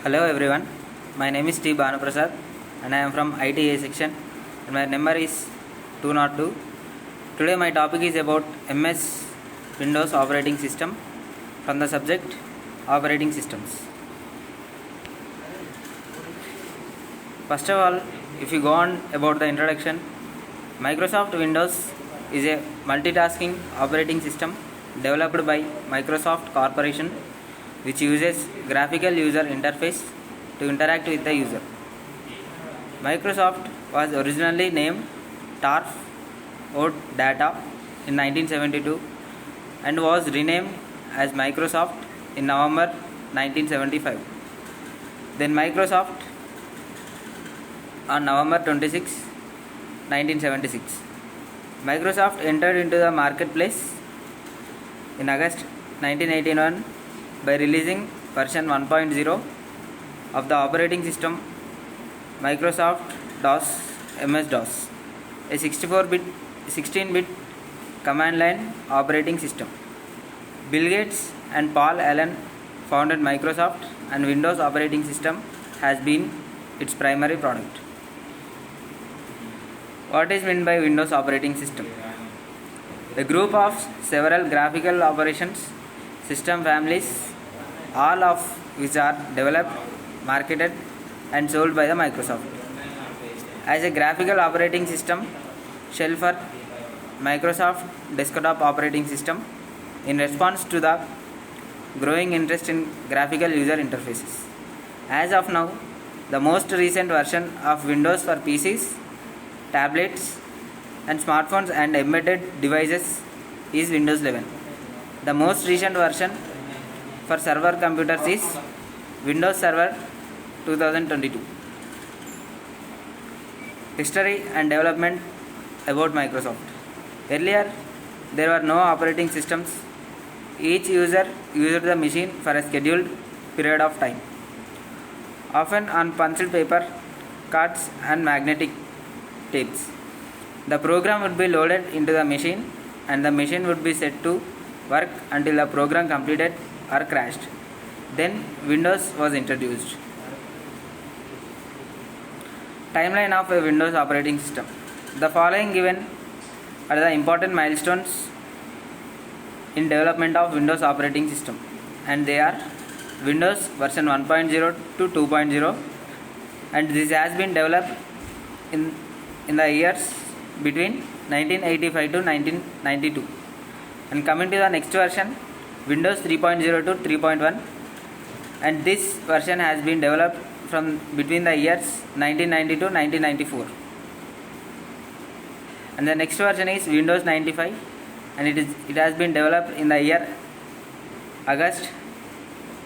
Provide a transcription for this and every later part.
Hello everyone, my name is T. Bhanuprasad and I am from ITA section and my number is 202. Today my topic is about MS Windows operating system from the subject operating systems. First of all, if you go on about the introduction, Microsoft Windows is a multitasking operating system developed by Microsoft Corporation which uses graphical user interface to interact with the user. Microsoft was originally named TARF or Data in 1972 and was renamed as Microsoft in November 1975. Then Microsoft on November 26, 1976. Microsoft entered into the marketplace in August 1981 by releasing version 1.0 of the operating system Microsoft DOS MS-DOS, a 16-bit command line operating system. Bill Gates and Paul Allen founded Microsoft and Windows operating system has been its primary product. What is meant by Windows operating system? The group of several graphical operations system families, all of which are developed, marketed and sold by the Microsoft. As a graphical operating system, shell for Microsoft desktop operating system in response to the growing interest in graphical user interfaces. As of now, the most recent version of Windows for PCs, tablets and smartphones and embedded devices is Windows 11. The most recent version for server computers is Windows Server 2022. History and development about Microsoft. Earlier, there were no operating systems. Each user used the machine for a scheduled period of time, often on punched paper, cards and magnetic tapes. The program would be loaded into the machine and the machine would be set to work until the program completed or crashed. Then Windows was introduced. Timeline of a Windows operating system. The following given are the important milestones in development of Windows operating system, and they are Windows version 1.0 to 2.0, and this has been developed in the years between 1985 to 1992. And coming to the next version, Windows 3.0 to 3.1, and this version has been developed from between the years 1990 to 1994. And the next version is Windows 95, and it has been developed in the year August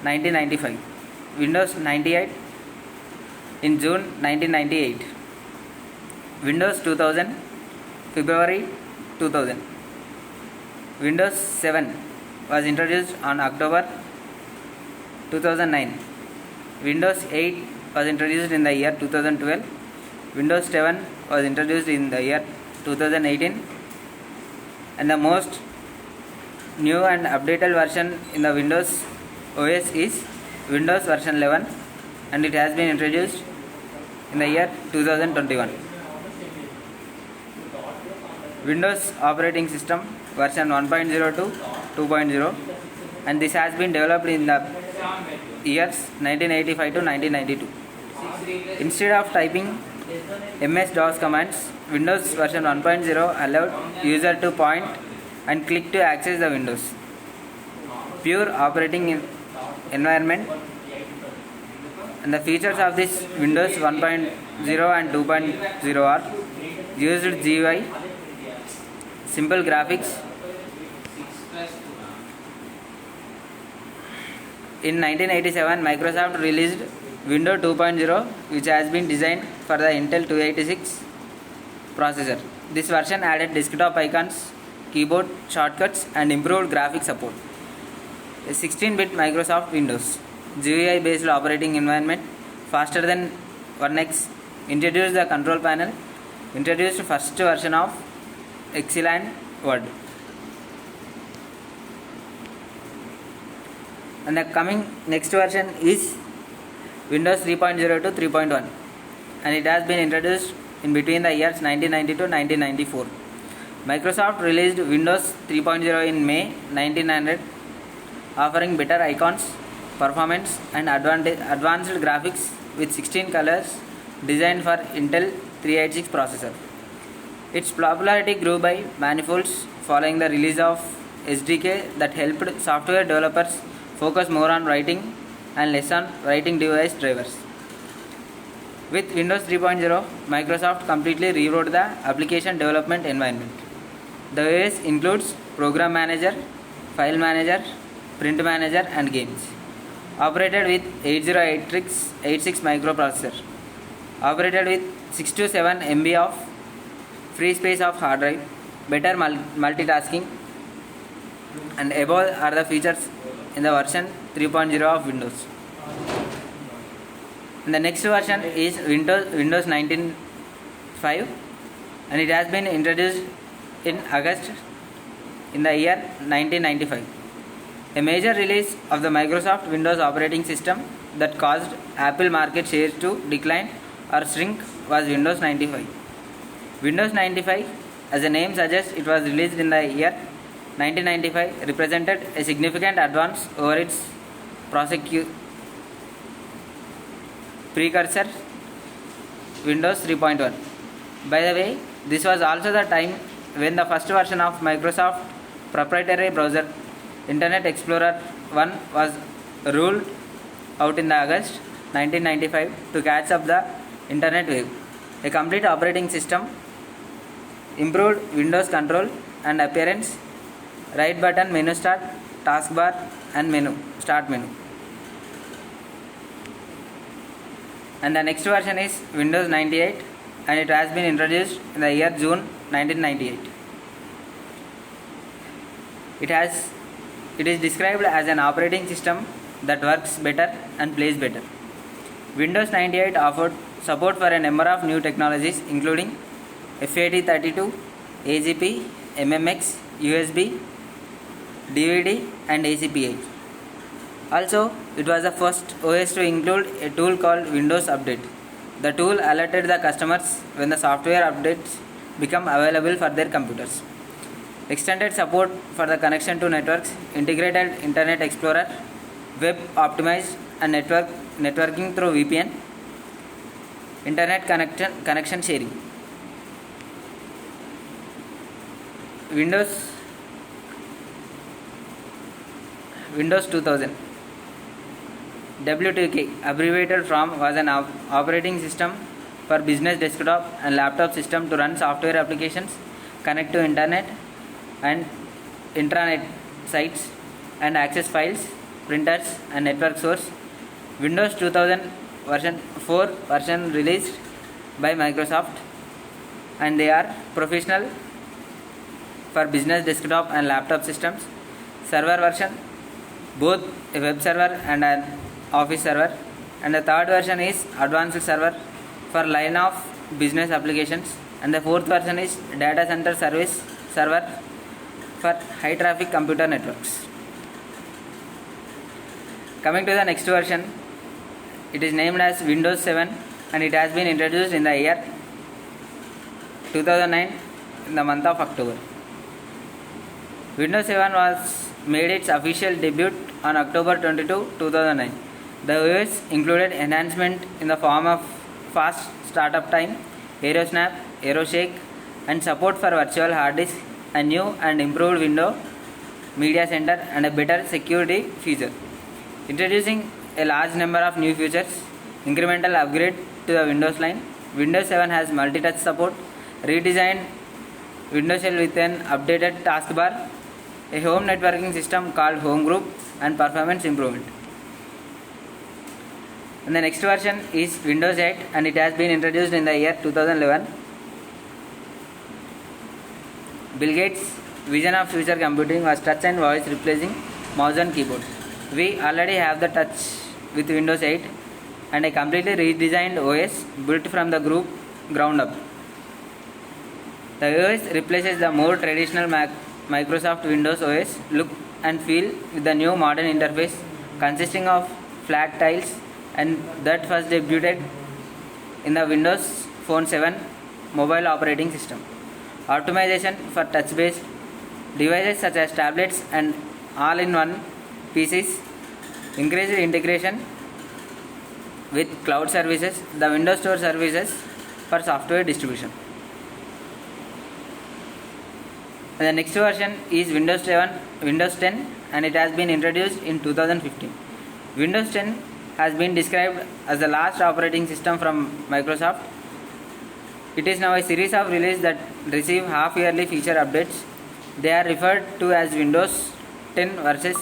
1995. Windows 98 in June 1998. Windows 2000 February 2000. Windows 7 was introduced on October 2009. Windows 8 was introduced in the year 2012. Windows 7 was introduced in the year 2018. And the most new and updated version in the Windows OS is Windows version 11, and it has been introduced in the year 2021. Windows operating system version 1.0 to 2.0, and this has been developed in the years 1985 to 1992. Instead of typing MS-DOS commands, Windows version 1.0 allowed user to point and click to access the Windows. Pure operating environment, and the features of this Windows 1.0 and 2.0 are used GUI, simple graphics. In 1987, Microsoft released Windows 2.0, which has been designed for the Intel 286 processor. This version added desktop icons, keyboard shortcuts and improved graphic support. A 16-bit Microsoft Windows GUI based operating environment, faster than 1x, introduced the control panel, introduced first version of Excel and Word. And the coming next version is Windows 3.0 to 3.1, and it has been introduced in between the years 1990 to 1994. Microsoft released Windows 3.0 in May 1900, offering better icons, performance, and advanced graphics with 16 colors designed for Intel 386 processor. Its popularity grew by manifolds following the release of SDK that helped software developers focus more on writing and less on writing device drivers. With Windows 3.0, Microsoft completely rewrote the application development environment. The OS includes Program Manager, File Manager, Print Manager, and Games. Operated with 8086 microprocessor. Operated with 6 to 7 MB of free space of hard drive, better multitasking, and above are the features in the version 3.0 of Windows. And the next version is Windows 19.5, and it has been introduced in August in the year 1995. A major release of the Microsoft Windows operating system that caused Apple market shares to decline or shrink was Windows 95. Windows 95, as the name suggests, it was released in the year 1995, represented a significant advance over its precursor Windows 3.1. By the way, this was also the time when the first version of Microsoft proprietary browser Internet Explorer 1 was rolled out in August 1995 to catch up the internet wave. A complete operating system, improved Windows control and appearance, right button menu start, taskbar, and start menu. And the next version is Windows 98, and it has been introduced in the year June 1998. It is described as an operating system that works better and plays better. Windows 98 offered support for a number of new technologies including FAT32, AGP, MMX, USB, DVD, and ACPI. Also, it was the first OS to include a tool called Windows Update. The tool alerted the customers when the software updates become available for their computers. Extended support for the connection to networks, integrated Internet Explorer, web optimized, and networking through VPN, Internet connection sharing. Windows 2000. W2K, abbreviated from, was an operating system for business desktop and laptop system to run software applications, connect to internet and intranet sites, and access files, printers, and network source. Windows 2000 version 4 version released by Microsoft, and they are professional for business desktop and laptop systems. Server version, both a web server and an office server, and the third version is advanced server for line of business applications, and the fourth version is data center service server for high traffic computer networks. Coming to the next version, it is named as Windows 7, and it has been introduced in the year 2009 in the month of October. Windows 7 was made its official debut on October 22, 2009. The OS included enhancement in the form of fast startup time, AeroSnap, AeroShake, and support for virtual hard disk, a new and improved window media center, and a better security feature. Introducing a large number of new features, incremental upgrade to the Windows line. Windows 7 has multi-touch support, redesigned Windows Shell with an updated taskbar, a home networking system called Home Group, and performance improvement. And the next version is Windows 8, and it has been introduced in the year 2011. Bill Gates' vision of future computing was touch and voice replacing mouse and keyboard. We already have the touch with Windows 8 and a completely redesigned OS built from the ground up. The OS replaces the more traditional Microsoft Windows OS look and feel with the new modern interface consisting of flat tiles, and that first debuted in the Windows Phone 7 mobile operating system. Optimization for touch-based devices such as tablets and all-in-one PCs, increased integration with cloud services, the Windows Store services for software distribution. The next version is Windows 10, and it has been introduced in 2015. Windows 10 has been described as the last operating system from Microsoft. It is now a series of releases that receive half-yearly feature updates. They are referred to as Windows 10 versus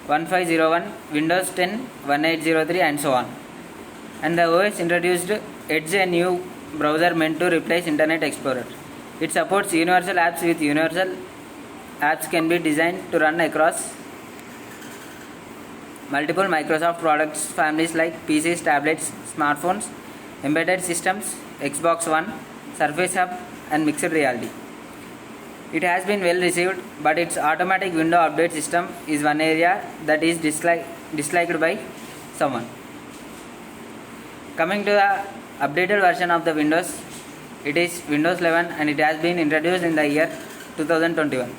1501, Windows 10 1803, and so on. And the OS introduced Edge, a new browser meant to replace Internet Explorer. It supports universal apps. With universal apps can be designed to run across multiple Microsoft products families like PCs, tablets, smartphones, embedded systems, Xbox One, Surface Hub, and mixed reality. It has been well received, but its automatic window update system is one area that is disliked by someone. Coming to the updated version of the Windows, it is Windows 11, and it has been introduced in the year 2021.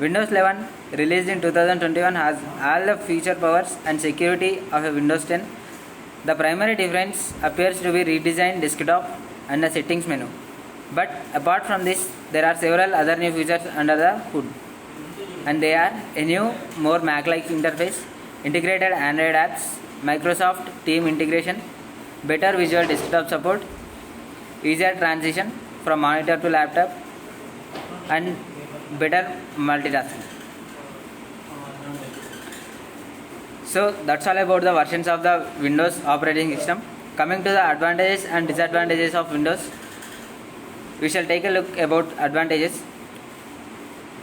Windows 11, released in 2021, has all the feature powers and security of a Windows 10. The primary difference appears to be redesigned desktop and the settings menu. But apart from this, there are several other new features under the hood, and they are a new, more Mac-like interface, integrated Android apps, Microsoft Team integration, better visual desktop support, easier transition from monitor to laptop, and better multitasking. So that's all about the versions of the Windows operating system. Coming to the advantages and disadvantages of Windows, we shall take a look about advantages,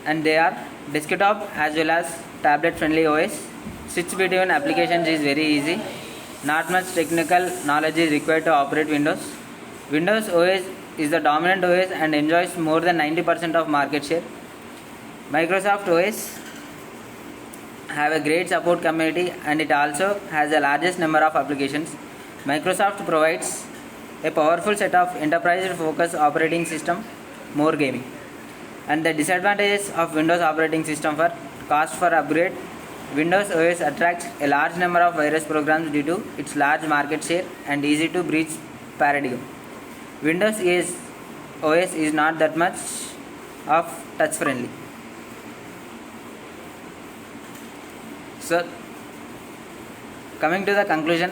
and they are desktop as well as tablet friendly OS. Switch between applications is very easy. Not much technical knowledge is required to operate Windows. Windows OS is the dominant OS and enjoys more than 90% of market share. Microsoft OS have a great support community, and it also has the largest number of applications. Microsoft provides a powerful set of enterprise-focused operating system, more gaming. And the disadvantages of Windows operating system for cost for upgrade. Windows OS attracts a large number of virus programs due to its large market share and easy to breach paradigm. Windows OS is not that much of touch friendly. So, coming to the conclusion,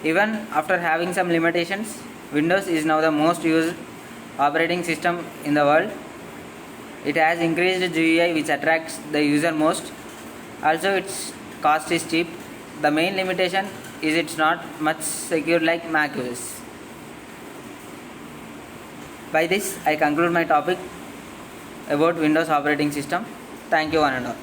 even after having some limitations, Windows is now the most used operating system in the world. It has increased GUI which attracts the user most. Also, its cost is cheap. The main limitation is it's not much secure like Mac OS. By this, I conclude my topic about Windows operating system. Thank you one and all.